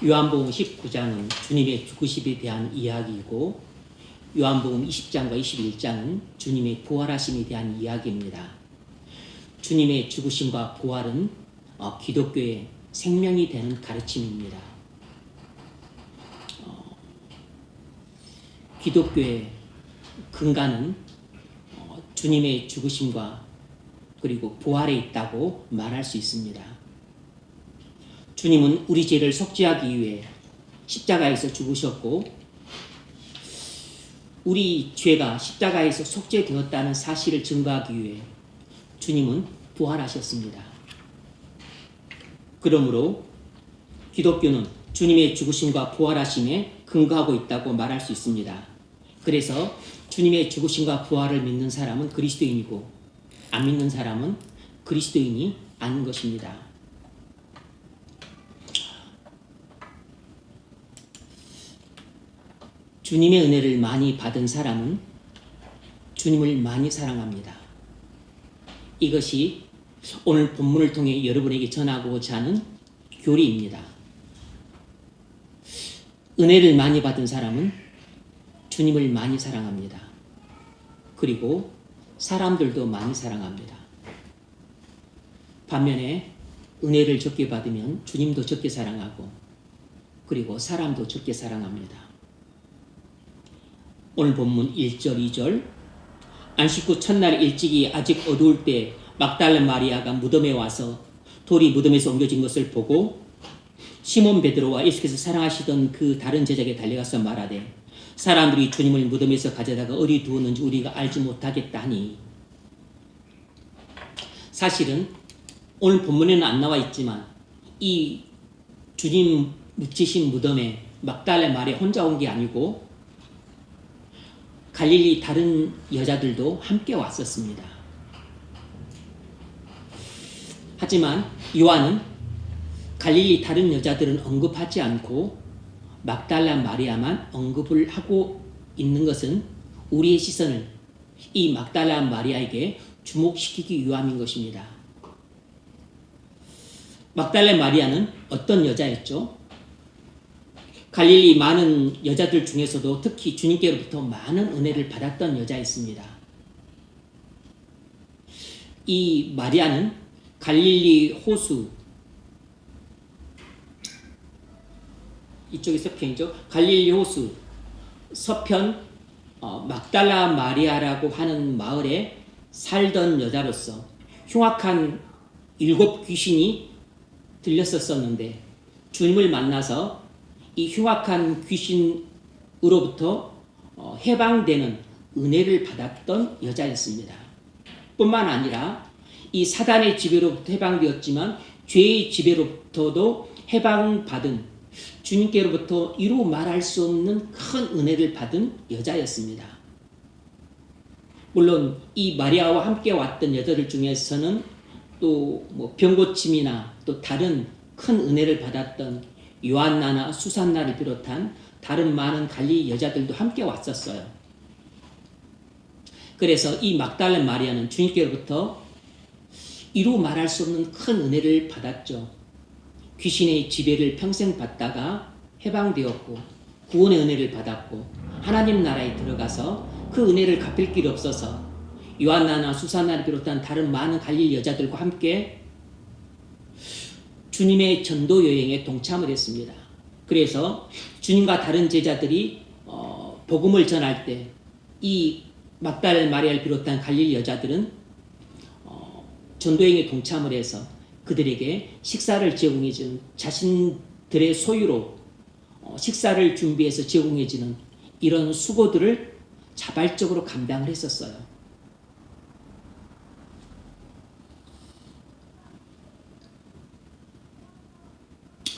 요한복음 19장은 주님의 죽으심에 대한 이야기이고 요한복음 20장과 21장은 주님의 부활하심에 대한 이야기입니다. 주님의 죽으심과 부활은 기독교의 생명이 되는 가르침입니다. 기독교의 근간은 주님의 죽으심과 그리고 부활에 있다고 말할 수 있습니다. 주님은 우리 죄를 속죄하기 위해 십자가에서 죽으셨고 우리 죄가 십자가에서 속죄되었다는 사실을 증거하기 위해 주님은 부활하셨습니다. 그러므로 기독교는 주님의 죽으심과 부활하심에 근거하고 있다고 말할 수 있습니다. 그래서 주님의 죽으심과 부활을 믿는 사람은 그리스도인이고 안 믿는 사람은 그리스도인이 아닌 것입니다. 주님의 은혜를 많이 받은 사람은 주님을 많이 사랑합니다. 이것이 오늘 본문을 통해 여러분에게 전하고자 하는 교리입니다. 은혜를 많이 받은 사람은 주님을 많이 사랑합니다. 그리고 사람들도 많이 사랑합니다. 반면에 은혜를 적게 받으면 주님도 적게 사랑하고 그리고 사람도 적게 사랑합니다. 오늘 본문 1절 2절 안식 후 첫날 일찍이 아직 어두울 때 막달라 마리아가 무덤에 와서 돌이 무덤에서 옮겨진 것을 보고 시몬 베드로와 예수께서 사랑하시던 그 다른 제자에게 달려가서 말하되 사람들이 주님을 무덤에서 가져다가 어디 두었는지 우리가 알지 못하겠다 하니 사실은 오늘 본문에는 안 나와 있지만 이 주님 묻히신 무덤에 막달라 마리아 혼자 온 게 아니고 갈릴리 다른 여자들도 함께 왔었습니다. 하지만 요한은 갈릴리 다른 여자들은 언급하지 않고 막달라 마리아만 언급을 하고 있는 것은 우리의 시선을 이 막달라 마리아에게 주목시키기 위함인 것입니다. 막달라 마리아는 어떤 여자였죠? 갈릴리 많은 여자들 중에서도 특히 주님께로부터 많은 은혜를 받았던 여자였습니다. 이 마리아는 갈릴리 호수 이쪽이 서편이죠. 갈릴리 호수 서편 막달라 마리아라고 하는 마을에 살던 여자로서 흉악한 7 귀신이 들렸었는데 주님을 만나서 이 흉악한 귀신으로부터 해방되는 은혜를 받았던 여자였습니다. 뿐만 아니라 이 사단의 지배로부터 해방되었지만 죄의 지배로부터도 해방받은 주님께로부터 이루 말할 수 없는 큰 은혜를 받은 여자였습니다. 물론 이 마리아와 함께 왔던 여자들 중에서는 또 병고침이나 또 다른 큰 은혜를 받았던 요한나나 수산나를 비롯한 다른 많은 갈릴리 여자들도 함께 왔었어요. 그래서 이 막달라 마리아는 주님께로부터 이루 말할 수 없는 큰 은혜를 받았죠. 귀신의 지배를 평생 받다가 해방되었고 구원의 은혜를 받았고 하나님 나라에 들어가서 그 은혜를 갚을 길이 없어서 요한나나 수산나를 비롯한 다른 많은 갈릴리 여자들과 함께 주님의 전도 여행에 동참을 했습니다. 그래서 주님과 다른 제자들이 복음을 전할 때 이 막달라 마리아를 비롯한 갈릴리 여자들은 전도 여행에 동참을 해서 그들에게 식사를 제공해주는 자신들의 소유로 식사를 준비해서 제공해주는 이런 수고들을 자발적으로 감당을 했었어요.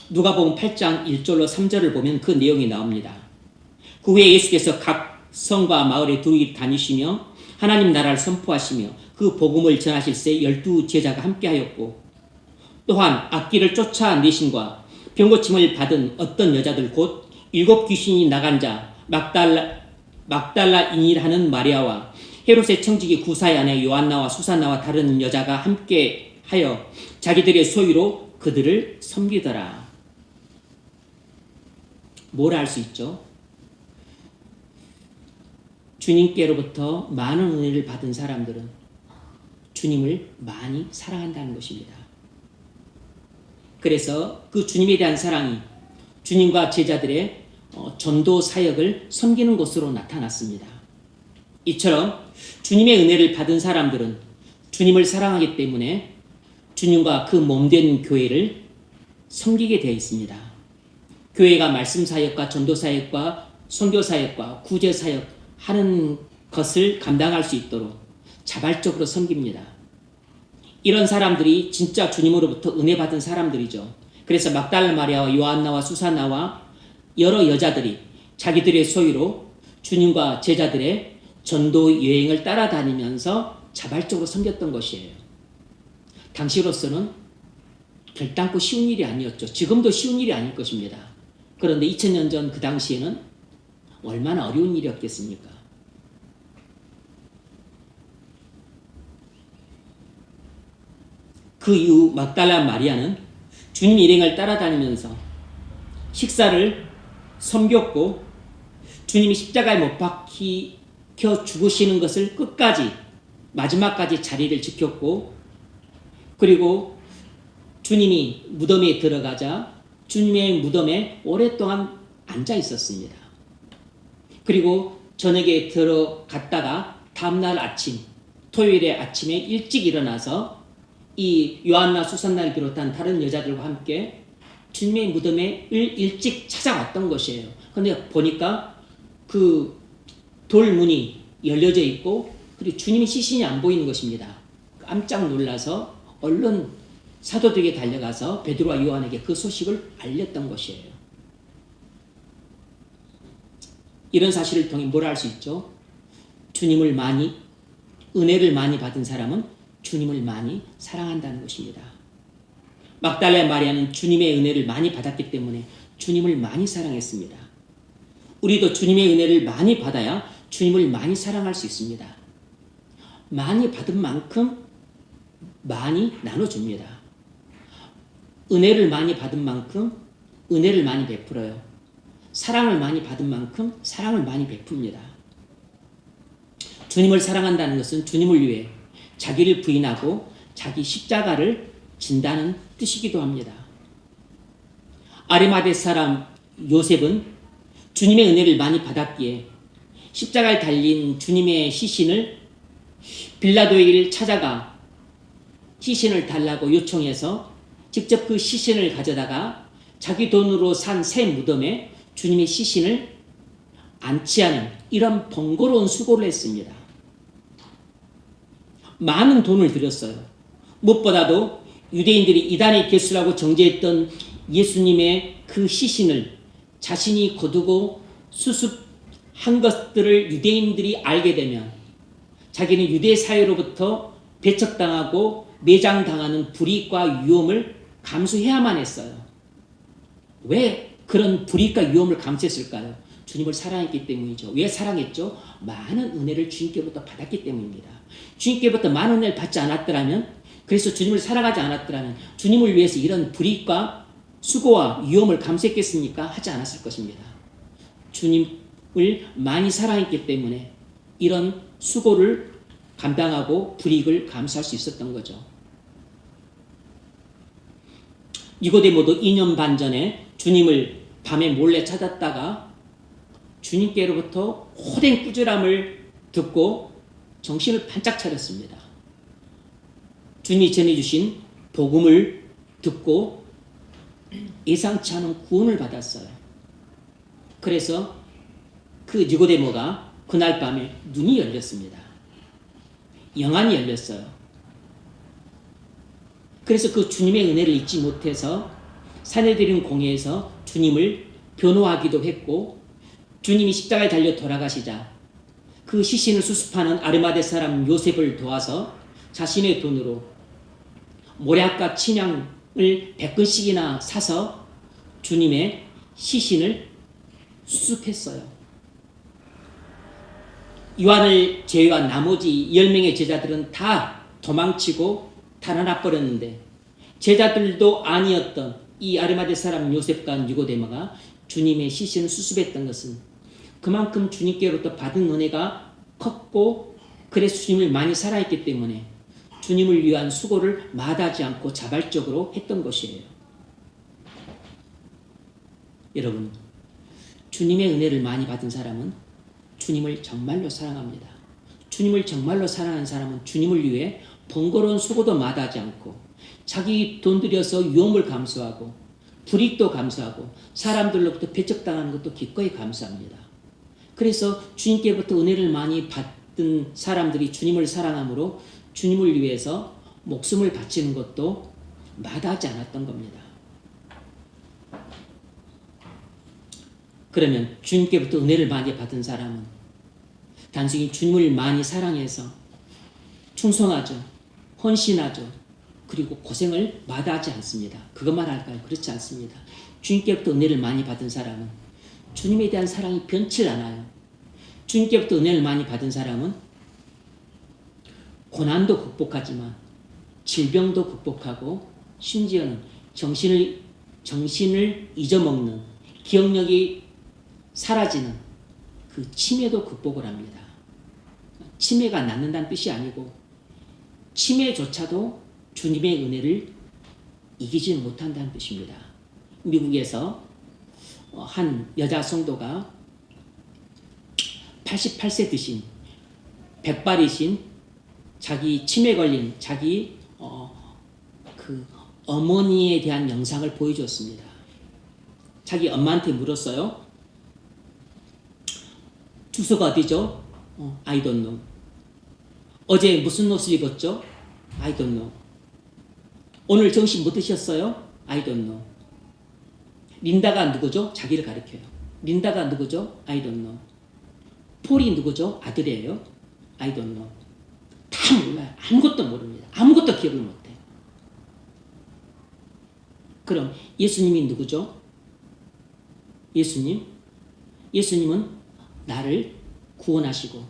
누가복음 8장 1절로 3절을 보면 그 내용이 나옵니다. 그 후에 예수께서 각 성과 마을에 두루 다니시며 하나님 나라를 선포하시며 그 복음을 전하실 새 12 제자가 함께하였고 또한 악기를 쫓아내신과 병고침을 받은 어떤 여자들 곧 7 귀신이 나간 자 막달라인이라는 마리아와 헤롯의 청지기 구사의 아내 요한나와 수산나와 다른 여자가 함께하여 자기들의 소유로 그들을 섬기더라. 뭘 알 수 있죠? 주님께로부터 많은 은혜를 받은 사람들은 주님을 많이 사랑한다는 것입니다. 그래서 그 주님에 대한 사랑이 주님과 제자들의 전도 사역을 섬기는 것으로 나타났습니다. 이처럼 주님의 은혜를 받은 사람들은 주님을 사랑하기 때문에 주님과 그 몸된 교회를 섬기게 되어 있습니다. 교회가 말씀 사역과 전도 사역과 선교 사역과 구제 사역 하는 것을 감당할 수 있도록 자발적으로 섬깁니다. 이런 사람들이 진짜 주님으로부터 은혜 받은 사람들이죠. 그래서 막달라 마리아와 요한나와 수사나와 여러 여자들이 자기들의 소유로 주님과 제자들의 전도 여행을 따라다니면서 자발적으로 섬겼던 것이에요. 당시로서는 결단코 쉬운 일이 아니었죠. 지금도 쉬운 일이 아닐 것입니다. 그런데 2000년 전 그 당시에는 얼마나 어려운 일이었겠습니까? 그 이후 막달라 마리아는 주님 일행을 따라다니면서 식사를 섬겼고 주님이 십자가에 못 박혀 죽으시는 것을 끝까지 마지막까지 자리를 지켰고, 그리고 주님이 무덤에 들어가자 주님의 무덤에 오랫동안 앉아 있었습니다. 그리고 저녁에 들어갔다가 다음날 아침, 토요일에 아침에 일찍 일어나서 이 요한나 수산나를 비롯한 다른 여자들과 함께 주님의 무덤에 일찍 찾아왔던 것이에요. 그런데 보니까 그 돌문이 열려져 있고 그리고 주님의 시신이 안 보이는 것입니다. 깜짝 놀라서 얼른 사도들에게 달려가서 베드로와 요한에게 그 소식을 알렸던 것이에요. 이런 사실을 통해 뭘 알 수 있죠? 주님을 많이, 은혜를 많이 받은 사람은 주님을 많이 사랑한다는 것입니다. 막달라 마리아는 주님의 은혜를 많이 받았기 때문에 주님을 많이 사랑했습니다. 우리도 주님의 은혜를 많이 받아야 주님을 많이 사랑할 수 있습니다. 많이 받은 만큼 많이 나눠줍니다. 은혜를 많이 받은 만큼 은혜를 많이 베풀어요. 사랑을 많이 받은 만큼 사랑을 많이 베풉니다. 주님을 사랑한다는 것은 주님을 위해 자기를 부인하고 자기 십자가를 진다는 뜻이기도 합니다. 아리마대 사람 요셉은 주님의 은혜를 많이 받았기에 십자가에 달린 주님의 시신을 빌라도에게 찾아가 시신을 달라고 요청해서 직접 그 시신을 가져다가 자기 돈으로 산 새 무덤에 주님의 시신을 안치하는 이런 번거로운 수고를 했습니다. 많은 돈을 들였어요. 무엇보다도 유대인들이 이단의 개수라고 정죄했던 예수님의 그 시신을 자신이 거두고 수습한 것들을 유대인들이 알게 되면 자기는 유대 사회로부터 배척당하고 매장당하는 불이익과 위험을 감수해야만 했어요. 왜 그런 불이익과 위험을 감수했을까요? 주님을 사랑했기 때문이죠. 왜 사랑했죠? 많은 은혜를 주님께로부터 받았기 때문입니다. 주님께로부터 많은 은혜를 받지 않았더라면, 그래서 주님을 사랑하지 않았더라면 주님을 위해서 이런 불이익과 수고와 위험을 감수했겠습니까? 하지 않았을 것입니다. 주님을 많이 사랑했기 때문에 이런 수고를 감당하고 불이익을 감수할 수 있었던 거죠. 니고데모도 2년 반 전에 주님을 밤에 몰래 찾았다가 주님께로부터 호된 꾸지람을 듣고 정신을 반짝 차렸습니다. 주님이 전해주신 복음을 듣고 예상치 않은 구원을 받았어요. 그래서 그 니고데모가 그날 밤에 눈이 열렸습니다. 영안이 열렸어요. 그래서 그 주님의 은혜를 잊지 못해서 사내들인 공회에서 주님을 변호하기도 했고, 주님이 십자가에 달려 돌아가시자 그 시신을 수습하는 아르마데 사람 요셉을 도와서 자신의 돈으로 모략과 친양을 100근씩이나 사서 주님의 시신을 수습했어요. 요한을 제외한 나머지 10명의 제자들은 다 도망치고 달아나 버렸는데, 제자들도 아니었던 이 아르마데 사람 요셉과 니고데모가 주님의 시신을 수습했던 것은 그만큼 주님께로부터 받은 은혜가 컸고 그래서 주님을 많이 사랑했기 때문에 주님을 위한 수고를 마다하지 않고 자발적으로 했던 것이에요. 여러분, 주님의 은혜를 많이 받은 사람은 주님을 정말로 사랑합니다. 주님을 정말로 사랑하는 사람은 주님을 위해 번거로운 수고도 마다하지 않고 자기 돈 들여서 위험을 감수하고 불이익도 감수하고 사람들로부터 배척당하는 것도 기꺼이 감수합니다. 그래서 주님께부터 은혜를 많이 받은 사람들이 주님을 사랑함으로 주님을 위해서 목숨을 바치는 것도 마다하지 않았던 겁니다. 그러면 주님께부터 은혜를 많이 받은 사람은 단순히 주님을 많이 사랑해서 충성하죠. 헌신하죠. 그리고 고생을 마다하지 않습니다. 그것만 할까요? 그렇지 않습니다. 주님께부터 은혜를 많이 받은 사람은 주님에 대한 사랑이 변치 않아요. 주님께부터 은혜를 많이 받은 사람은 고난도 극복하지만 질병도 극복하고 심지어는 정신을 잊어먹는 기억력이 사라지는 그 치매도 극복을 합니다. 치매가 낫는다는 뜻이 아니고 치매조차도 주님의 은혜를 이기지 못한다는 뜻입니다. 미국에서 한 여자 성도가 88세 드신 백발이신 자기 치매 걸린 자기 그 어머니에 대한 영상을 보여줬습니다. 자기 엄마한테 물었어요. 주소가 어디죠? I don't know. 어제 무슨 옷을 입었죠? I don't know. 오늘 점심 뭐 드셨어요? I don't know. 린다가 누구죠? 자기를 가리켜요. 린다가 누구죠? I don't know. 폴이 누구죠? 아들이에요. I don't know. 다 몰라요. 아무것도 모릅니다. 아무것도 기억을 못해. 그럼 예수님이 누구죠? 예수님은 나를 구원하시고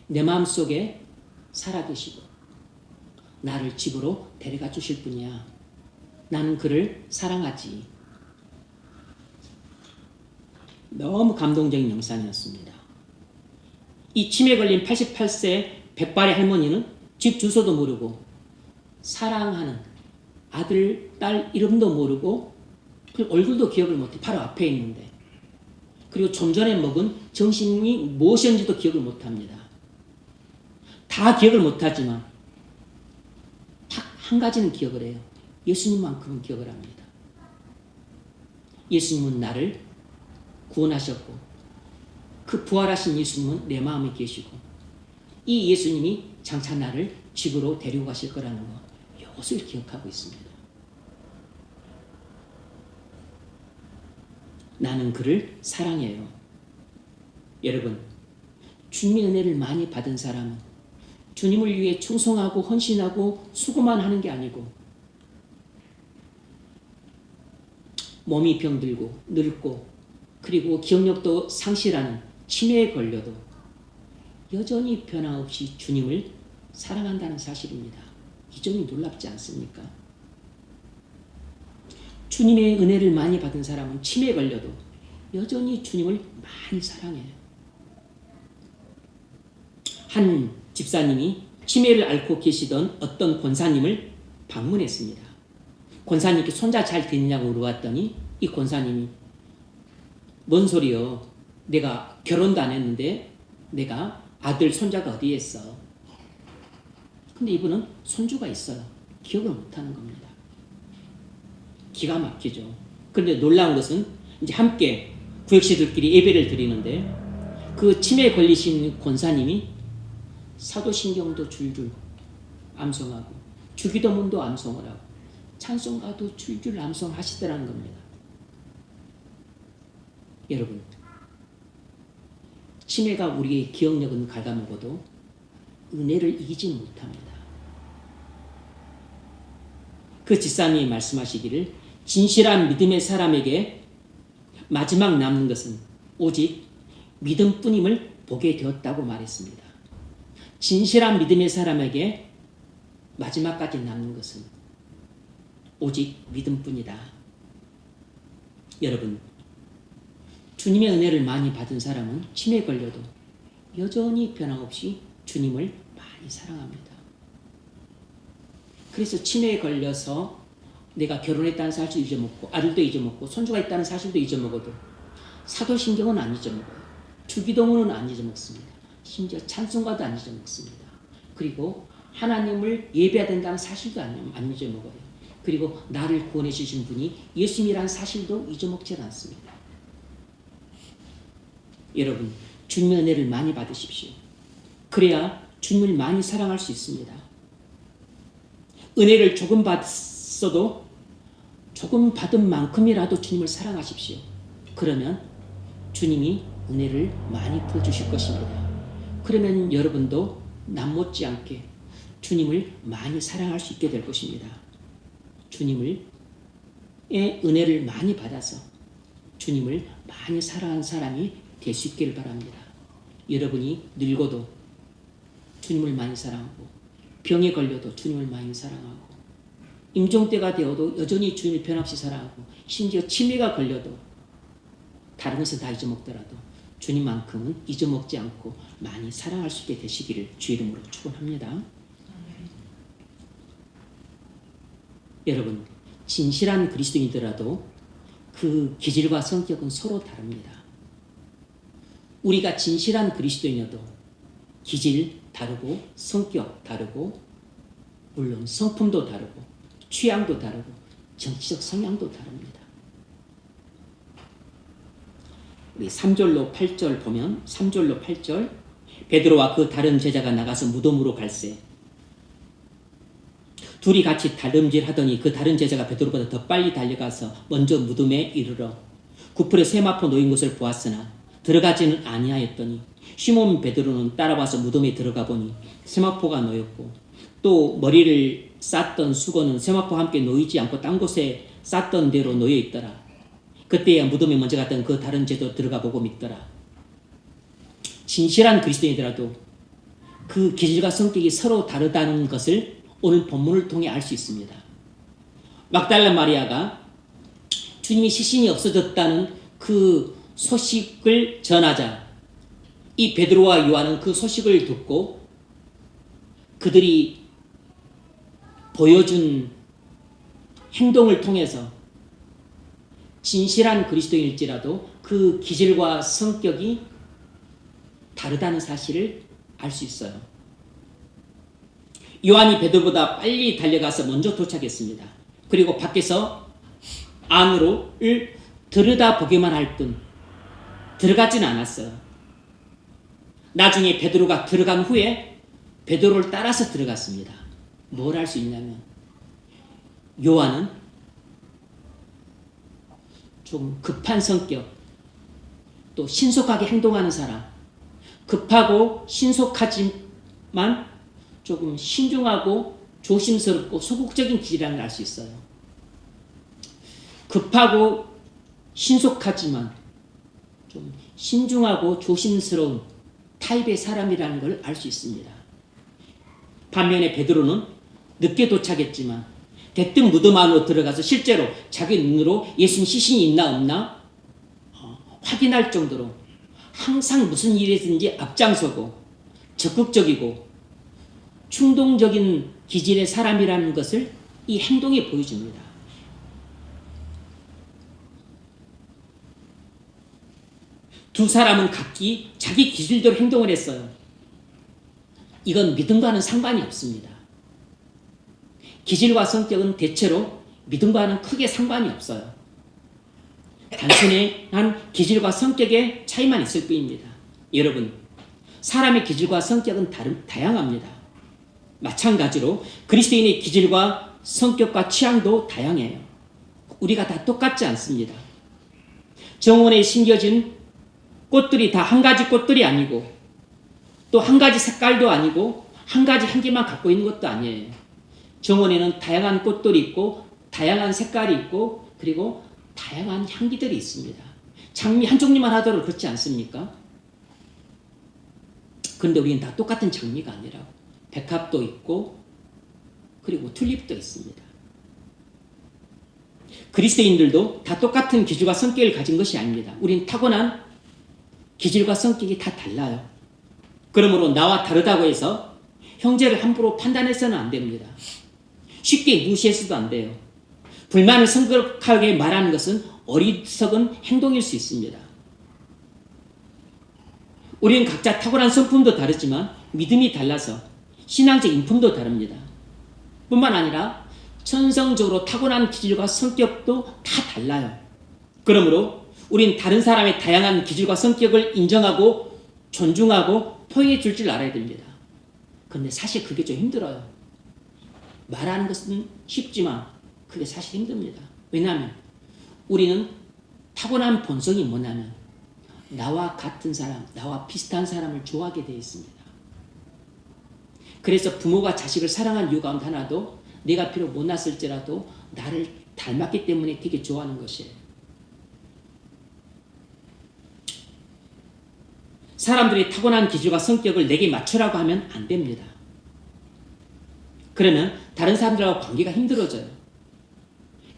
내 마음속에 살아계시고 나를 집으로 데려가 주실 분이야. 나는 그를 사랑하지. 너무 감동적인 영상이었습니다. 이 치매 걸린 88세 백발의 할머니는 집 주소도 모르고 사랑하는 아들, 딸 이름도 모르고 얼굴도 기억을 못해. 바로 앞에 있는데. 그리고 좀 전에 먹은 점심이 무엇이었는지도 기억을 못합니다. 다 기억을 못하지만 딱 한 가지는 기억을 해요. 예수님만큼은 기억을 합니다. 예수님은 나를 구원하셨고 그 부활하신 예수님은 내 마음에 계시고 이 예수님이 장차 나를 집으로 데리고 가실 거라는 것, 이것을 기억하고 있습니다. 나는 그를 사랑해요. 여러분, 주님의 은혜를 많이 받은 사람은 주님을 위해 충성하고 헌신하고 수고만 하는 게 아니고 몸이 병들고 늙고 그리고 기억력도 상실하는 치매에 걸려도 여전히 변함없이 주님을 사랑한다는 사실입니다. 이 점이 놀랍지 않습니까? 주님의 은혜를 많이 받은 사람은 치매에 걸려도 여전히 주님을 많이 사랑해요. 한 집사님이 치매를 앓고 계시던 어떤 권사님을 방문했습니다. 권사님께 손자 잘 되느냐고 물어봤더니 이 권사님이 뭔 소리요? 내가 결혼도 안 했는데 내가 아들 손자가 어디에 있어? 근데 이분은 손주가 있어요. 기억을 못하는 겁니다. 기가 막히죠. 그런데 놀라운 것은 이제 함께 구역시들끼리 예배를 드리는데 그 치매에 걸리신 권사님이 사도신경도 줄줄 암송하고 주기도문도 암송을 하고 찬송가도 줄줄 암송하시더라는 겁니다. 여러분, 치매가 우리의 기억력은 갉아먹어도 은혜를 이기지 못합니다. 그 집사님이 말씀하시기를 진실한 믿음의 사람에게 마지막 남는 것은 오직 믿음뿐임을 보게 되었다고 말했습니다. 진실한 믿음의 사람에게 마지막까지 남는 것은 오직 믿음뿐이다. 여러분, 주님의 은혜를 많이 받은 사람은 치매에 걸려도 여전히 변함없이 주님을 많이 사랑합니다. 그래서 치매에 걸려서 내가 결혼했다는 사실도 잊어먹고 아들도 잊어먹고 손주가 있다는 사실도 잊어먹어도 사도신경은 안 잊어먹어요. 주기도문은 안 잊어먹습니다. 심지어 찬송가도 안 잊어먹습니다. 그리고 하나님을 예배해야 된다는 사실도 안 잊어먹어요. 그리고 나를 구원해 주신 분이 예수님이라는 사실도 잊어먹지 않습니다. 여러분, 주님의 은혜를 많이 받으십시오. 그래야 주님을 많이 사랑할 수 있습니다. 은혜를 조금 받았어도 조금 받은 만큼이라도 주님을 사랑하십시오. 그러면 주님이 은혜를 많이 부어주실 것입니다. 그러면 여러분도 남 못지않게 주님을 많이 사랑할 수 있게 될 것입니다. 주님의 은혜를 많이 받아서 주님을 많이 사랑하는 사람이 될 수 있기를 바랍니다. 여러분이 늙어도 주님을 많이 사랑하고 병에 걸려도 주님을 많이 사랑하고 임종때가 되어도 여전히 주님을 변함없이 사랑하고 심지어 치매가 걸려도 다른 것은 다 잊어먹더라도 주님만큼은 잊어먹지 않고 많이 사랑할 수 있게 되시기를 주의 이름으로 축원합니다. 여러분, 진실한 그리스도인이더라도 그 기질과 성격은 서로 다릅니다. 우리가 진실한 그리스도인이어도 기질 다르고 성격 다르고 물론 성품도 다르고 취향도 다르고 정치적 성향도 다릅니다. 우리 3절로 8절 보면 3절로 8절 베드로와 그 다른 제자가 나가서 무덤으로 갈새 둘이 같이 달음질하더니 그 다른 제자가 베드로보다 더 빨리 달려가서 먼저 무덤에 이르러 구풀에 세마포 놓인 것을 보았으나 들어가지는 아니하였더니 시몬 베드로는 따라와서 무덤에 들어가 보니 세마포가 놓였고 또 머리를 쌌던 수건은 세마포와 함께 놓이지 않고 딴 곳에 쌌던 대로 놓여 있더라. 그때야 무덤에 먼저 갔던 그 다른 제도 들어가 보고 믿더라. 진실한 그리스도인이더라도 그 기질과 성격이 서로 다르다는 것을 오늘 본문을 통해 알 수 있습니다. 막달라 마리아가 주님이 시신이 없어졌다는 그 소식을 전하자 이 베드로와 요한은 그 소식을 듣고 그들이 보여준 행동을 통해서 진실한 그리스도인일지라도 그 기질과 성격이 다르다는 사실을 알 수 있어요. 요한이 베드로보다 빨리 달려가서 먼저 도착했습니다. 그리고 밖에서 안으로를 들여다보기만 할 뿐 들어가지는 않았어요. 나중에 베드로가 들어간 후에 베드로를 따라서 들어갔습니다. 뭘 할 수 있냐면 요한은 좀 급한 성격, 또 신속하게 행동하는 사람, 급하고 신속하지만 조금 신중하고 조심스럽고 소극적인 기질이라는 걸 알 수 있어요. 급하고 신속하지만 좀 신중하고 조심스러운 타입의 사람이라는 걸 알 수 있습니다. 반면에 베드로는 늦게 도착했지만 대뜸 무덤 안으로 들어가서 실제로 자기 눈으로 예수님 시신이 있나 없나 확인할 정도로 항상 무슨 일이든지 앞장서고 적극적이고 충동적인 기질의 사람이라는 것을 이 행동이 보여줍니다. 두 사람은 각기 자기 기질대로 행동을 했어요. 이건 믿음과는 상관이 없습니다. 기질과 성격은 대체로 믿음과는 크게 상관이 없어요. 단순한 기질과 성격의 차이만 있을 뿐입니다. 여러분, 사람의 기질과 성격은 다양합니다. 마찬가지로 그리스도인의 기질과 성격과 취향도 다양해요. 우리가 다 똑같지 않습니다. 정원에 심겨진 꽃들이 다 한 가지 꽃들이 아니고 또 한 가지 색깔도 아니고 한 가지 향기만 갖고 있는 것도 아니에요. 정원에는 다양한 꽃들이 있고 다양한 색깔이 있고 그리고 다양한 향기들이 있습니다. 장미 한 종류만 하더라도 그렇지 않습니까? 그런데 우리는 다 똑같은 장미가 아니라고. 백합도 있고 그리고 튤립도 있습니다. 그리스도인들도 다 똑같은 기질과 성격을 가진 것이 아닙니다. 우린 타고난 기질과 성격이 다 달라요. 그러므로 나와 다르다고 해서 형제를 함부로 판단해서는 안 됩니다. 쉽게 무시해서도 안 돼요. 불만을 성급하게 말하는 것은 어리석은 행동일 수 있습니다. 우리는 각자 탁월한 성품도 다르지만 믿음이 달라서 신앙적 인품도 다릅니다. 뿐만 아니라 천성적으로 타고난 기질과 성격도 다 달라요. 그러므로 우린 다른 사람의 다양한 기질과 성격을 인정하고 존중하고 포용해 줄 줄 알아야 됩니다. 그런데 사실 그게 좀 힘들어요. 말하는 것은 쉽지만 그게 사실 힘듭니다. 왜냐하면 우리는 타고난 본성이 뭐냐면 나와 같은 사람, 나와 비슷한 사람을 좋아하게 되어 있습니다. 그래서 부모가 자식을 사랑한 이유 가운데 하나도 내가 비록 못났을지라도 나를 닮았기 때문에 되게 좋아하는 것이에요. 사람들이 타고난 기질과 성격을 내게 맞추라고 하면 안 됩니다. 그러면 다른 사람들하고 관계가 힘들어져요.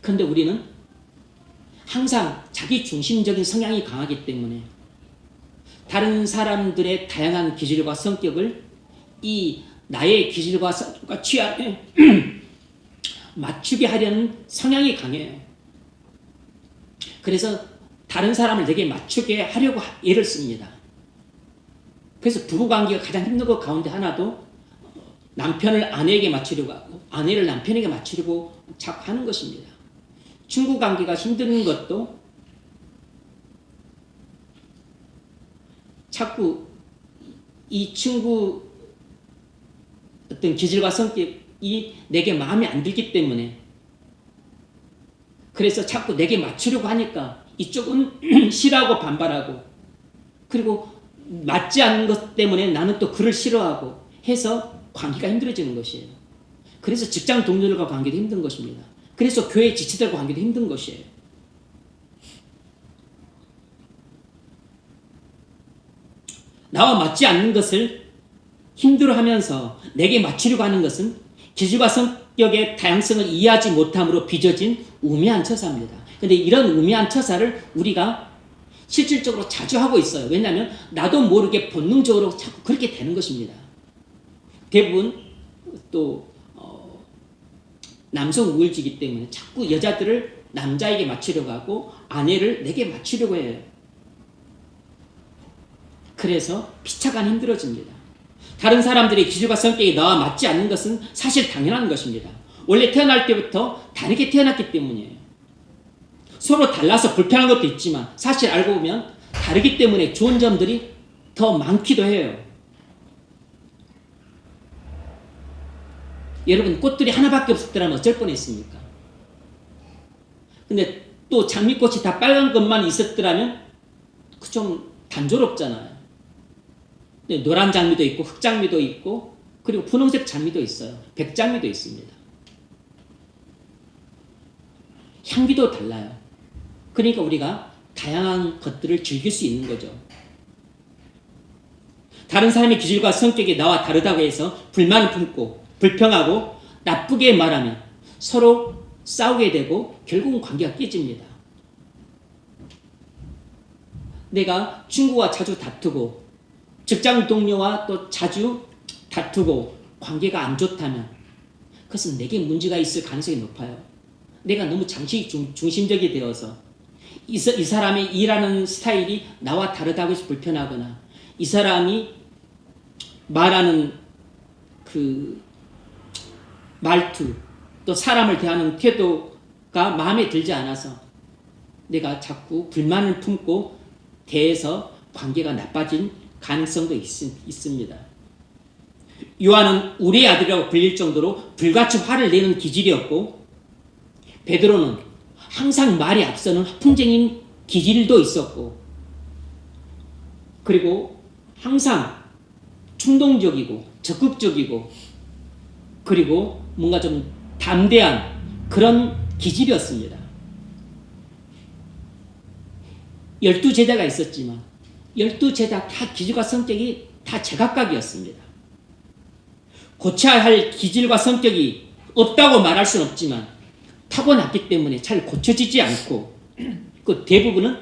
그런데 우리는 항상 자기 중심적인 성향이 강하기 때문에 다른 사람들의 다양한 기질과 성격을 이 나의 기질과 성격과 취향에 맞추게 하려는 성향이 강해요. 그래서 다른 사람을 내게 맞추게 하려고 애를 씁니다. 그래서 부부관계가 가장 힘든 것 가운데 하나도 남편을 아내에게 맞추려고 하고 아내를 남편에게 맞추려고 자꾸 하는 것입니다. 친구관계가 힘든 것도 자꾸 이 친구 어떤 기질과 성격이 내게 마음에 안 들기 때문에 그래서 자꾸 내게 맞추려고 하니까 이쪽은 싫어하고 반발하고 그리고 맞지 않는 것 때문에 나는 또 그를 싫어하고 해서 관계가 힘들어지는 것이에요. 그래서 직장 동료들과 관계도 힘든 것입니다. 그래서 교회 지체들과 관계도 힘든 것이에요. 나와 맞지 않는 것을 힘들어하면서 내게 맞추려고 하는 것은 기질과 성격의 다양성을 이해하지 못함으로 빚어진 우매한 처사입니다. 그런데 이런 우매한 처사를 우리가 실질적으로 자주 하고 있어요. 왜냐하면 나도 모르게 본능적으로 자꾸 그렇게 되는 것입니다. 대부분 또 남성 우울지이기 때문에 자꾸 여자들을 남자에게 맞추려고 하고 아내를 내게 맞추려고 해요. 그래서 피차간 힘들어집니다. 다른 사람들의 기질과 성격이 나와 맞지 않는 것은 사실 당연한 것입니다. 원래 태어날 때부터 다르게 태어났기 때문이에요. 서로 달라서 불편한 것도 있지만 사실 알고 보면 다르기 때문에 좋은 점들이 더 많기도 해요. 여러분 꽃들이 하나밖에 없었더라면 어쩔 뻔했습니까? 근데 또 장미꽃이 다 빨간 것만 있었더라면 그 좀 단조롭잖아요. 노란 장미도 있고 흑장미도 있고 그리고 분홍색 장미도 있어요. 백장미도 있습니다. 향기도 달라요. 그러니까 우리가 다양한 것들을 즐길 수 있는 거죠. 다른 사람의 기질과 성격이 나와 다르다고 해서 불만을 품고 불평하고 나쁘게 말하면 서로 싸우게 되고 결국은 관계가 깨집니다. 내가 친구와 자주 다투고 직장 동료와 또 자주 다투고 관계가 안 좋다면 그것은 내게 문제가 있을 가능성이 높아요. 내가 너무 장식 중심적이 되어서 이 사람의 일하는 스타일이 나와 다르다고 해서 불편하거나 이 사람이 말하는 그 말투 또 사람을 대하는 태도가 마음에 들지 않아서 내가 자꾸 불만을 품고 대해서 관계가 나빠진 가능성도 있습니다. 요한은 우리의 아들이라고 불릴 정도로 불같이 화를 내는 기질이었고 베드로는 항상 말이 앞서는 풍쟁인 기질도 있었고 그리고 항상 충동적이고 적극적이고 그리고 뭔가 좀 담대한 그런 기질이었습니다. 12제자가 있었지만 12제자 다 기질과 성격이 다 제각각이었습니다. 고쳐야 할 기질과 성격이 없다고 말할 수는 없지만 타고났기 때문에 잘 고쳐지지 않고 그 대부분은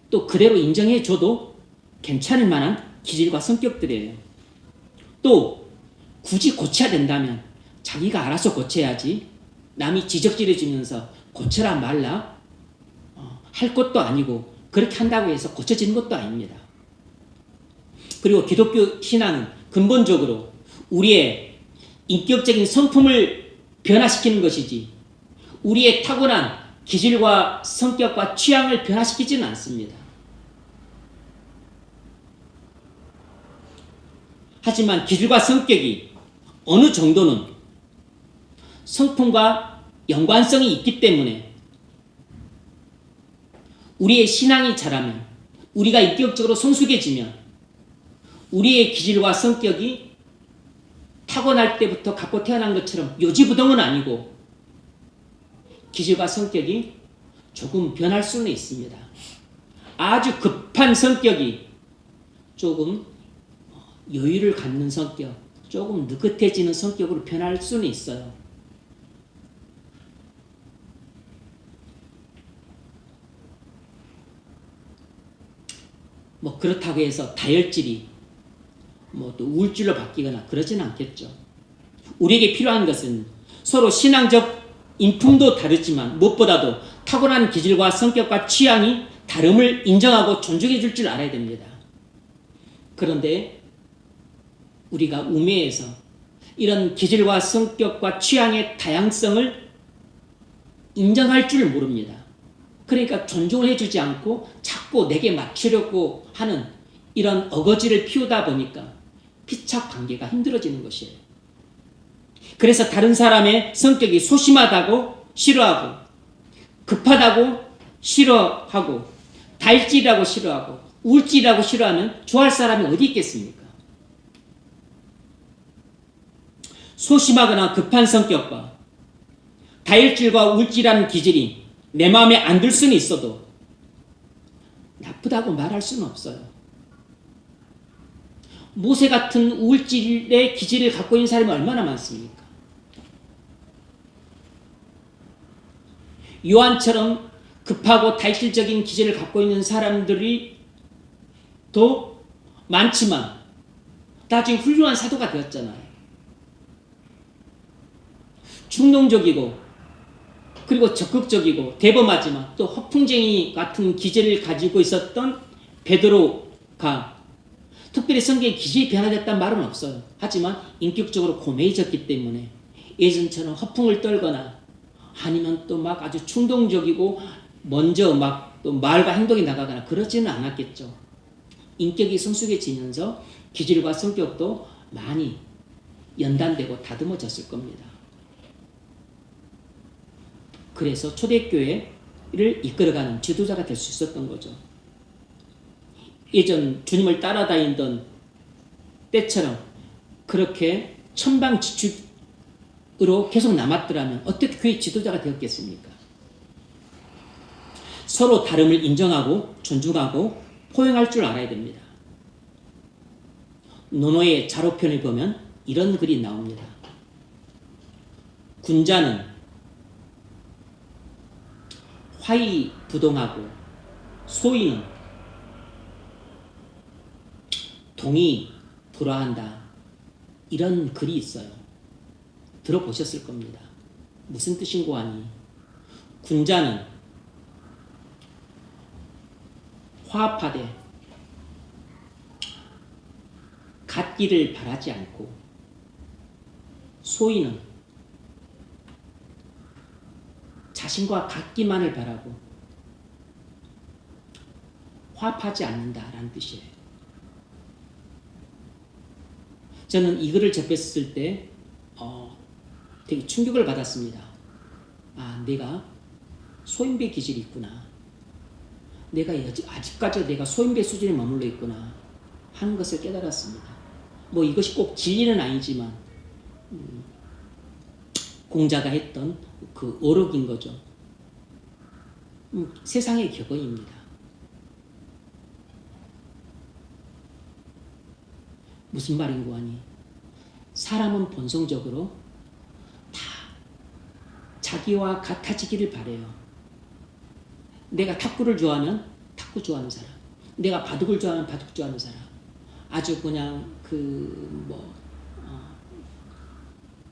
또 그대로 인정해줘도 괜찮을 만한 기질과 성격들이에요. 또 굳이 고쳐야 된다면 자기가 알아서 고쳐야지 남이 지적질해주면서 고쳐라 말라 할 것도 아니고 그렇게 한다고 해서 고쳐지는 것도 아닙니다. 그리고 기독교 신앙은 근본적으로 우리의 인격적인 성품을 변화시키는 것이지 우리의 타고난 기질과 성격과 취향을 변화시키지는 않습니다. 하지만 기질과 성격이 어느 정도는 성품과 연관성이 있기 때문에 우리의 신앙이 자라면 우리가 인격적으로 성숙해지면 우리의 기질과 성격이 타고날 때부터 갖고 태어난 것처럼 요지부동은 아니고 기질과 성격이 조금 변할 수는 있습니다. 아주 급한 성격이 조금 여유를 갖는 성격, 조금 느긋해지는 성격으로 변할 수는 있어요. 뭐 그렇다고 해서 다혈질이 뭐 또 우울질로 바뀌거나 그러지는 않겠죠. 우리에게 필요한 것은 서로 신앙적 인품도 다르지만 무엇보다도 타고난 기질과 성격과 취향이 다름을 인정하고 존중해 줄 줄 알아야 됩니다. 그런데 우리가 우매해서 이런 기질과 성격과 취향의 다양성을 인정할 줄 모릅니다. 그러니까 존중을 해주지 않고 자꾸 내게 맞추려고 하는 이런 어거지를 피우다 보니까 피착 관계가 힘들어지는 것이에요. 그래서 다른 사람의 성격이 소심하다고 싫어하고 급하다고 싫어하고 다혈질이라고 싫어하고 우울질이라고 싫어하면 좋아할 사람이 어디 있겠습니까? 소심하거나 급한 성격과 다혈질과 우울질이라는 기질이 내 마음에 안 들 수는 있어도 나쁘다고 말할 수는 없어요. 모세 같은 우울질의 기질을 갖고 있는 사람이 얼마나 많습니까? 요한처럼 급하고 다혈질적인 기질을 갖고 있는 사람들이 더 많지만 나중에 훌륭한 사도가 되었잖아요. 충동적이고 그리고 적극적이고 대범하지만 또 허풍쟁이 같은 기질을 가지고 있었던 베드로가 특별히 성격의 기질이 변화됐다는 말은 없어요. 하지만 인격적으로 고매해졌기 때문에 예전처럼 허풍을 떨거나 아니면 또 막 아주 충동적이고 먼저 막 또 말과 행동이 나가거나 그러지는 않았겠죠. 인격이 성숙해지면서 기질과 성격도 많이 연단되고 다듬어졌을 겁니다. 그래서 초대교회를 이끌어가는 지도자가 될 수 있었던 거죠. 예전 주님을 따라다니던 때처럼 그렇게 천방지축으로 계속 남았더라면 어떻게 교회 지도자가 되었겠습니까? 서로 다름을 인정하고 존중하고 포용할 줄 알아야 됩니다. 노노의 자로편을 보면 이런 글이 나옵니다. 군자는 화의부동하고 소인은 동이 불화한다. 이런 글이 있어요. 들어보셨을 겁니다. 무슨 뜻인고 하니 군자는 화합하되 같기를 바라지 않고 소인은 자신과 같기만을 바라고 화합하지 않는다라는 뜻이에요. 저는 이 글을 접했을 때 되게 충격을 받았습니다. 아, 내가 소인배 기질이 있구나. 내가 아직까지 내가 소인배 수준에 머물러 있구나 하는 것을 깨달았습니다. 뭐 이것이 꼭 진리는 아니지만 공자가 했던 그 어록인 거죠. 세상의 격언입니다. 무슨 말인고 하니 사람은 본성적으로 다 자기와 같아지기를 바래요. 내가 탁구를 좋아하면 탁구 좋아하는 사람, 내가 바둑을 좋아하면 바둑 좋아하는 사람, 아주 그냥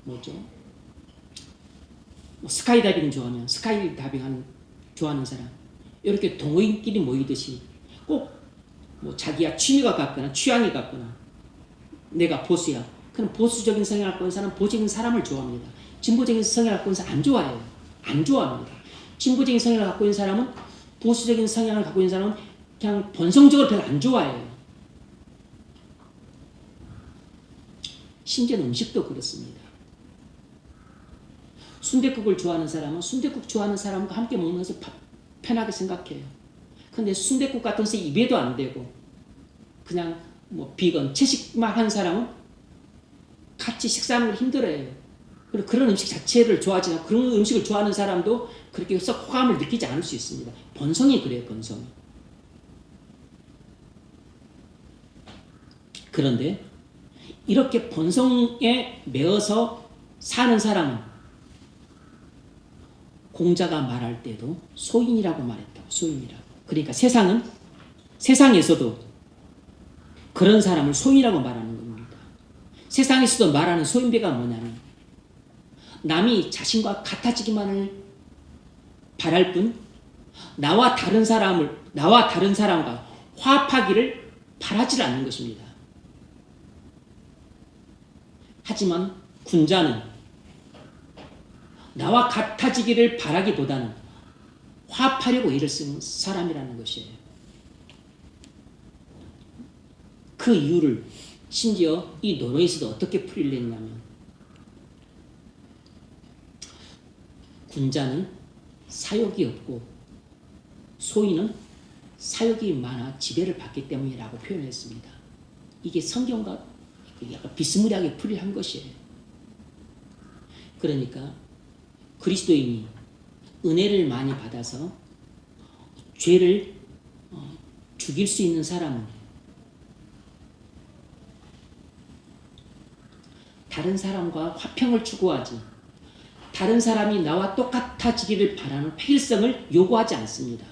뭐죠? 스카이다이빙 좋아하면 스카이다이빙 좋아하는 사람, 이렇게 동호인끼리 모이듯이 꼭 뭐 자기가 취미가 같거나 취향이 같거나 내가 보수야. 그럼 보수적인 성향을 갖고 있는 사람은 보수적인 사람을 좋아합니다. 진보적인 성향을 갖고 있는 사람은 안 좋아해요. 안 좋아합니다. 진보적인 성향을 갖고 있는 사람은 보수적인 성향을 갖고 있는 사람은 그냥 본성적으로 별로 안 좋아해요. 심지어 음식도 그렇습니다. 순댓국을 좋아하는 사람은 순댓국 좋아하는 사람과 함께 먹는 것을 편하게 생각해요. 근데 순댓국 같은 것이 입에도 안 되고 그냥 뭐 비건, 채식만 하는 사람은 같이 식사하는 걸 힘들어해요. 그리고 그런 음식 자체를 좋아하지 않고 그런 음식을 좋아하는 사람도 그렇게 썩 호감을 느끼지 않을 수 있습니다. 본성이 그래요, 본성이. 그런데 이렇게 본성에 매어서 사는 사람은 공자가 말할 때도 소인이라고 말했다고. 소인이라고. 그러니까 세상에서도 그런 사람을 소인이라고 말하는 겁니다. 세상에서도 말하는 소인배가 뭐냐면 남이 자신과 같아지기만을 바랄 뿐 나와 다른 사람과 화합하기를 바라지 않는 것입니다. 하지만 군자는 나와 같아지기를 바라기보다는 화합하려고 애를 쓰는 사람이라는 것이에요. 그 이유를 심지어 이 논어에서도 어떻게 풀이를 했냐면 군자는 사욕이 없고 소인은 사욕이 많아 지배를 받기 때문이라고 표현했습니다. 이게 성경과 약간 비스무리하게 풀이한 것이에요. 그러니까 그리스도인이 은혜를 많이 받아서 죄를 죽일 수 있는 사람은 다른 사람과 화평을 추구하지 다른 사람이 나와 똑같아지기를 바라는 획일성을 요구하지 않습니다.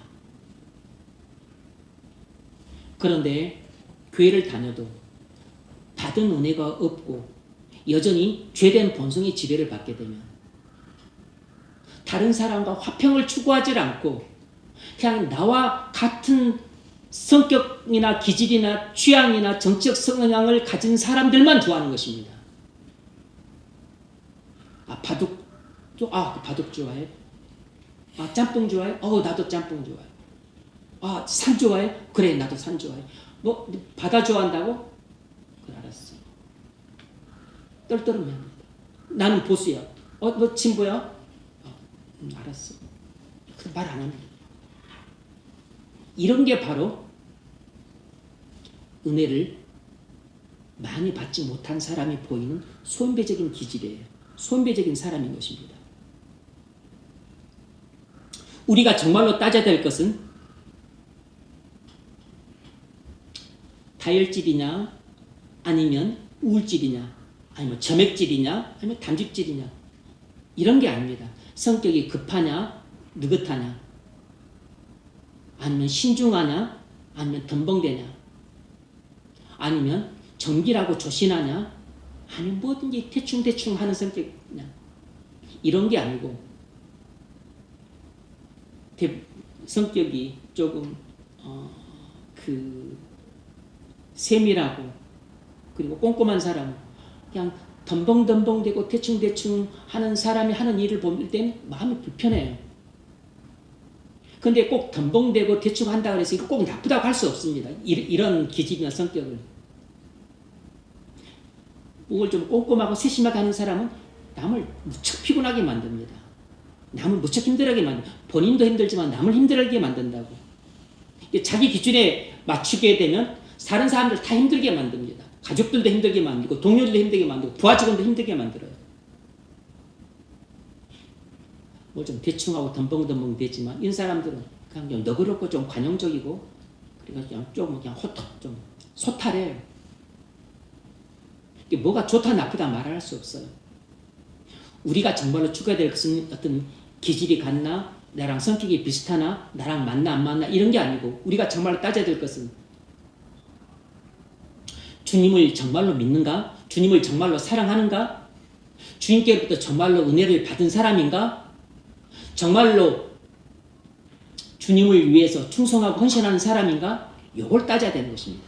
그런데 교회를 다녀도 받은 은혜가 없고 여전히 죄된 본성의 지배를 받게 되면 다른 사람과 화평을 추구하지 않고 그냥 나와 같은 성격이나 기질이나 취향이나 정치적 성향을 가진 사람들만 좋아하는 것입니다. 바둑 좋아해? 짬뽕 좋아해? 나도 짬뽕 좋아해. 산 좋아해? 그래, 나도 산 좋아해. 뭐 바다 좋아한다고? 그래, 알았어. 떨떠름해야 합니다. 나는 보수야. 너 진보야? 알았어. 말 안 합니다. 이런 게 바로 은혜를 많이 받지 못한 사람이 보이는 소인배적인 기질이에요. 소인배적인 사람인 것입니다. 우리가 정말로 따져야 될 것은 다혈질이냐 아니면 우울질이냐 아니면 점액질이냐 아니면 담즙질이냐 이런 게 아닙니다. 성격이 급하냐 느긋하냐 아니면 신중하냐 아니면 덤벙대냐 아니면 정길하고 조신하냐 아니면 뭐든지 대충대충 하는 성격이냐 이런 게 아니고 성격이 조금 세밀하고 그리고 꼼꼼한 사람 그냥 덤벙덤벙대고 대충대충 하는 사람이 하는 일을 볼 때는 마음이 불편해요. 근데 꼭 덤벙대고 대충 한다고 해서 이거 꼭 나쁘다고 할 수 없습니다. 이런 기질이나 성격을. 뭘 좀 꼼꼼하고 세심하게 하는 사람은 남을 무척 피곤하게 만듭니다. 남을 무척 힘들게 만듭니다. 본인도 힘들지만 남을 힘들게 만든다고. 자기 기준에 맞추게 되면 다른 사람들 다 힘들게 만듭니다. 가족들도 힘들게 만들고 동료들도 힘들게 만들고 부하 직원도 힘들게 만들어요. 뭘 좀 대충하고 덤벙덤벙 되지만 이 사람들은 그냥 좀 너그럽고 좀 관용적이고 그리고 그냥 좀 소탈해요. 뭐가 좋다 나쁘다 말할 수 없어요. 우리가 정말로 추구해야 될 것은 어떤 기질이 같나, 나랑 성격이 비슷하나, 나랑 맞나 안 맞나 이런 게 아니고, 우리가 정말로 따져야 될 것은 주님을 정말로 믿는가? 주님을 정말로 사랑하는가? 주님께로부터 정말로 은혜를 받은 사람인가? 정말로 주님을 위해서 충성하고 헌신하는 사람인가? 이걸 따져야 되는 것입니다.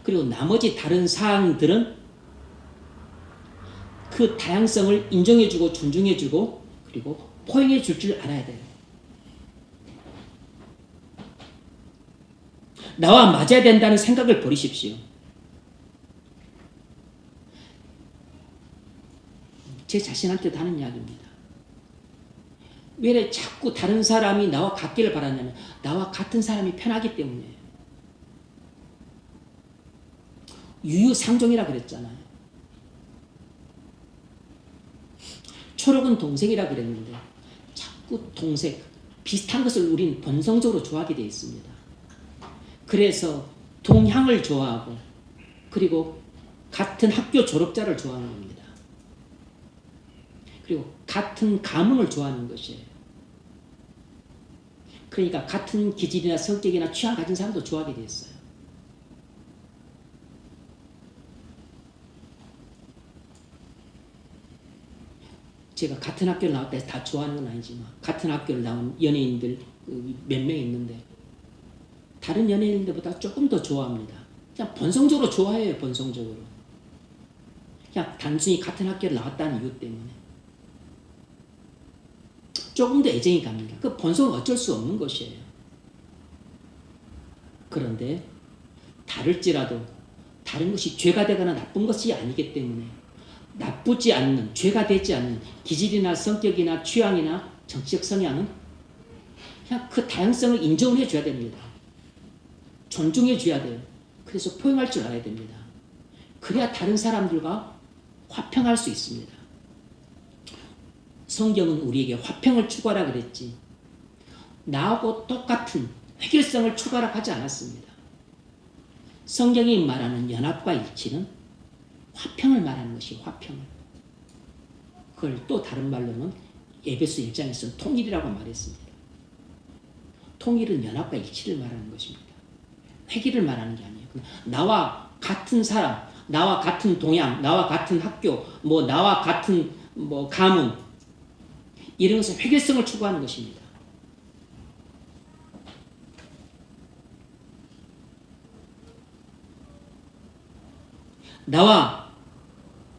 그리고 나머지 다른 사항들은 그 다양성을 인정해주고 존중해주고 그리고 포용해줄 줄 알아야 돼요. 나와 맞아야 된다는 생각을 버리십시오. 제 자신한테도 하는 이야기입니다. 왜 자꾸 다른 사람이 나와 같기를 바라냐면 나와 같은 사람이 편하기 때문이에요. 유유상종이라 그랬잖아요. 초록은 동색이라 그랬는데 자꾸 동색, 비슷한 것을 우린 본성적으로 좋아하게 되어 있습니다. 그래서 동향을 좋아하고 그리고 같은 학교 졸업자를 좋아하는 겁니다. 그리고 같은 가문을 좋아하는 것이에요. 그러니까 같은 기질이나 성격이나 취향을 가진 사람도 좋아하게 되었어요. 제가 같은 학교를 나왔다 해서 다 좋아하는 건 아니지만 같은 학교를 나온 연예인들 몇 명 있는데 다른 연예인들보다 조금 더 좋아합니다. 그냥 본성적으로 좋아해요. 본성적으로. 그냥 단순히 같은 학교를 나왔다는 이유 때문에. 조금 더 애정이 갑니다. 그 본성은 어쩔 수 없는 것이에요. 그런데 다를지라도 다른 것이 죄가 되거나 나쁜 것이 아니기 때문에 나쁘지 않는, 죄가 되지 않는 기질이나 성격이나 취향이나 정치적 성향은 그냥 그 다양성을 인정을 해줘야 됩니다. 존중해줘야 돼요. 그래서 포용할 줄 알아야 됩니다. 그래야 다른 사람들과 화평할 수 있습니다. 성경은 우리에게 화평을 추구하라 그랬지 나하고 똑같은 획일성을 추구하라 하지 않았습니다. 성경이 말하는 연합과 일치는 화평을 말하는 것이 화평을. 그걸 또 다른 말로는 에베소 1장에서는 통일이라고 말했습니다. 통일은 연합과 일치를 말하는 것입니다. 획일을 말하는 게 아니에요. 나와 같은 사람, 나와 같은 동양, 나와 같은 학교, 나와 같은 가문 이런 것은 획일성을 추구하는 것입니다. 나와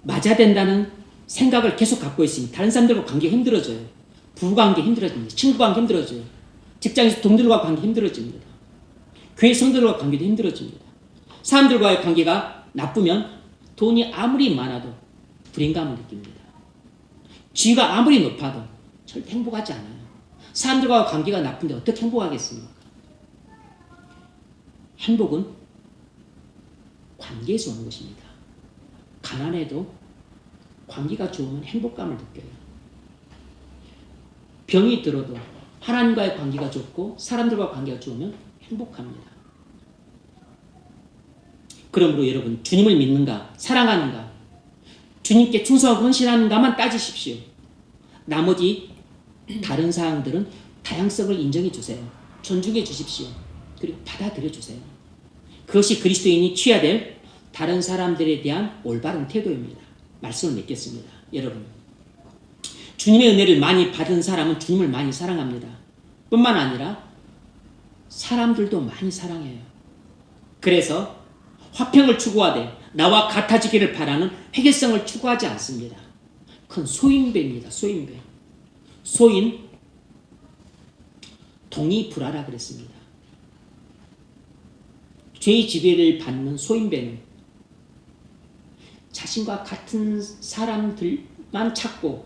맞아야 된다는 생각을 계속 갖고 있으니 다른 사람들과 관계가 힘들어져요. 부부관계 힘들어집니다. 친구관계 힘들어져요. 직장에서 동료들과 관계 힘들어집니다. 교회 성도들과 관계도 힘들어집니다. 사람들과의 관계가 나쁘면 돈이 아무리 많아도 불행감을 느낍니다. 지위가 아무리 높아도 절대 행복하지 않아요. 사람들과 관계가 나쁜데 어떻게 행복하겠습니까? 행복은 관계에서 오는 것입니다. 가난해도 관계가 좋으면 행복감을 느껴요. 병이 들어도 하나님과의 관계가 좋고 사람들과 관계가 좋으면 행복합니다. 그러므로 여러분 주님을 믿는가 사랑하는가 주님께 충성하고 헌신하는가만 따지십시오. 나머지 다른 사항들은 다양성을 인정해 주세요. 존중해 주십시오. 그리고 받아들여 주세요. 그것이 그리스도인이 취해야 될 다른 사람들에 대한 올바른 태도입니다. 말씀을 맺겠습니다. 여러분 주님의 은혜를 많이 받은 사람은 주님을 많이 사랑합니다. 뿐만 아니라 사람들도 많이 사랑해요. 그래서 화평을 추구하되 나와 같아지기를 바라는 회개성을 추구하지 않습니다. 그건 소인배입니다. 소인배. 소인 동의불하라 그랬습니다. 죄의 지배를 받는 소인배는 자신과 같은 사람들만 찾고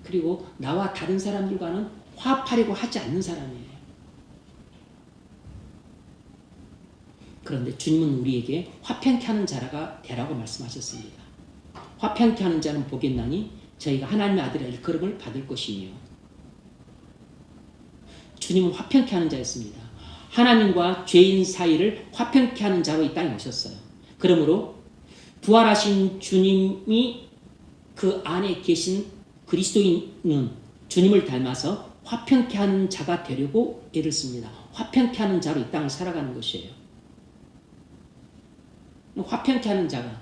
그리고 나와 다른 사람들과는 화합하려고 하지 않는 사람이에요. 그런데 주님은 우리에게 화평케 하는 자가 되라고 말씀하셨습니다. 화평케 하는 자는 복겠나니 저희가 하나님의 아들의 일컬음을 받을 것이며. 주님은 화평케 하는 자였습니다. 하나님과 죄인 사이를 화평케 하는 자로 이 땅에 오셨어요. 그러므로 부활하신 주님이 그 안에 계신 그리스도인은 주님을 닮아서 화평케 하는 자가 되려고 애를 씁니다. 화평케 하는 자로 이 땅을 살아가는 것이에요. 화평케 하는 자가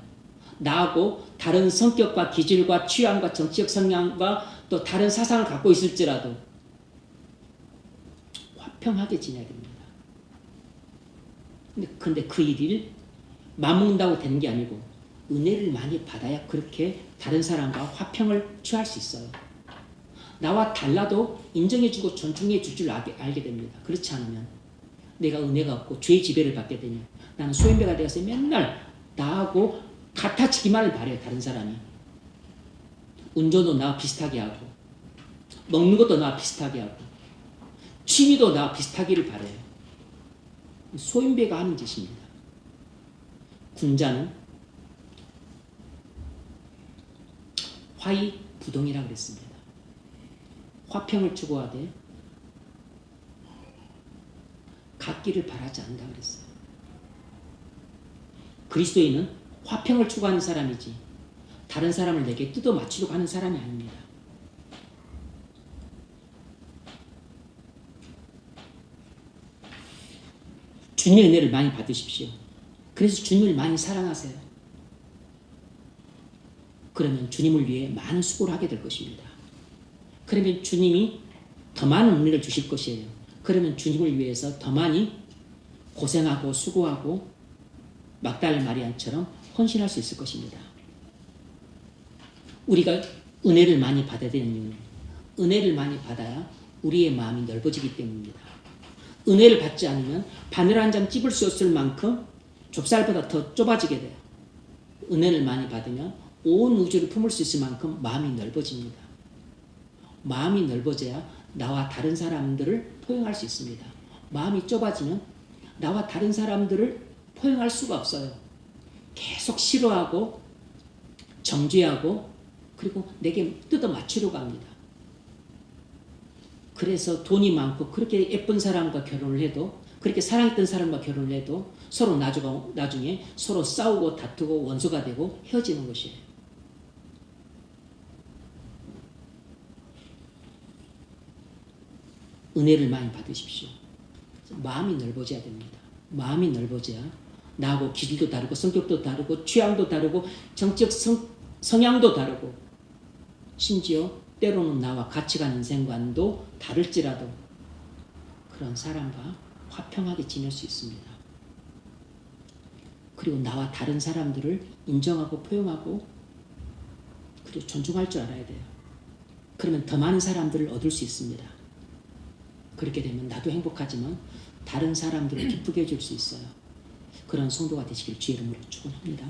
나하고 다른 성격과 기질과 취향과 정치적 성향과 또 다른 사상을 갖고 있을지라도 화평하게 지내야 됩니다. 근데 그 일을 맞먹는다고 되는 게 아니고 은혜를 많이 받아야 그렇게 다른 사람과 화평을 취할 수 있어요. 나와 달라도 인정해주고 존중해 줄 줄 알게 됩니다. 그렇지 않으면 내가 은혜가 없고 죄의 지배를 받게 되면 나는 소인배가 되어서 맨날 나하고 같아지기만을 바래요. 다른 사람이. 운전도 나와 비슷하게 하고 먹는 것도 나와 비슷하게 하고 취미도 나와 비슷하기를 바래요. 소인배가 하는 짓입니다. 군자는 화의부동이라고 그랬습니다. 화평을 추구하되 같기를 바라지 않는다 그랬어요. 그리스도인은 화평을 추구하는 사람이지 다른 사람을 내게 뜯어 맞추려고 하는 사람이 아닙니다. 주님의 은혜를 많이 받으십시오. 그래서 주님을 많이 사랑하세요. 그러면 주님을 위해 많은 수고를 하게 될 것입니다. 그러면 주님이 더 많은 은혜를 주실 것이에요. 그러면 주님을 위해서 더 많이 고생하고 수고하고 막달라 마리아처럼 헌신할 수 있을 것입니다. 우리가 은혜를 많이 받아야 되는 이유는 은혜를 많이 받아야 우리의 마음이 넓어지기 때문입니다. 은혜를 받지 않으면 바늘 한 장 찝을 수 없을 만큼 좁쌀보다 더 좁아지게 돼요. 은혜를 많이 받으면 온 우주를 품을 수 있을 만큼 마음이 넓어집니다. 마음이 넓어져야 나와 다른 사람들을 포용할 수 있습니다. 마음이 좁아지면 나와 다른 사람들을 포용할 수가 없어요. 계속 싫어하고 정죄하고 그리고 내게 뜯어 맞추려고 합니다. 그래서 돈이 많고 그렇게 예쁜 사람과 결혼을 해도 그렇게 사랑했던 사람과 결혼을 해도 서로 나중에 서로 싸우고 다투고 원수가 되고 헤어지는 것이에요. 은혜를 많이 받으십시오. 마음이 넓어져야 됩니다. 마음이 넓어져야 나하고 기질도 다르고 성격도 다르고 취향도 다르고 정적 성향도 다르고 심지어 때로는 나와 같이 가는 인생관도 다를지라도 그런 사람과 화평하게 지낼 수 있습니다. 그리고 나와 다른 사람들을 인정하고 포용하고 그리고 존중할 줄 알아야 돼요. 그러면 더 많은 사람들을 얻을 수 있습니다. 그렇게 되면 나도 행복하지만 다른 사람들을 기쁘게 해줄 수 있어요. 그런 성도가 되시길 주의 이름으로 축원합니다.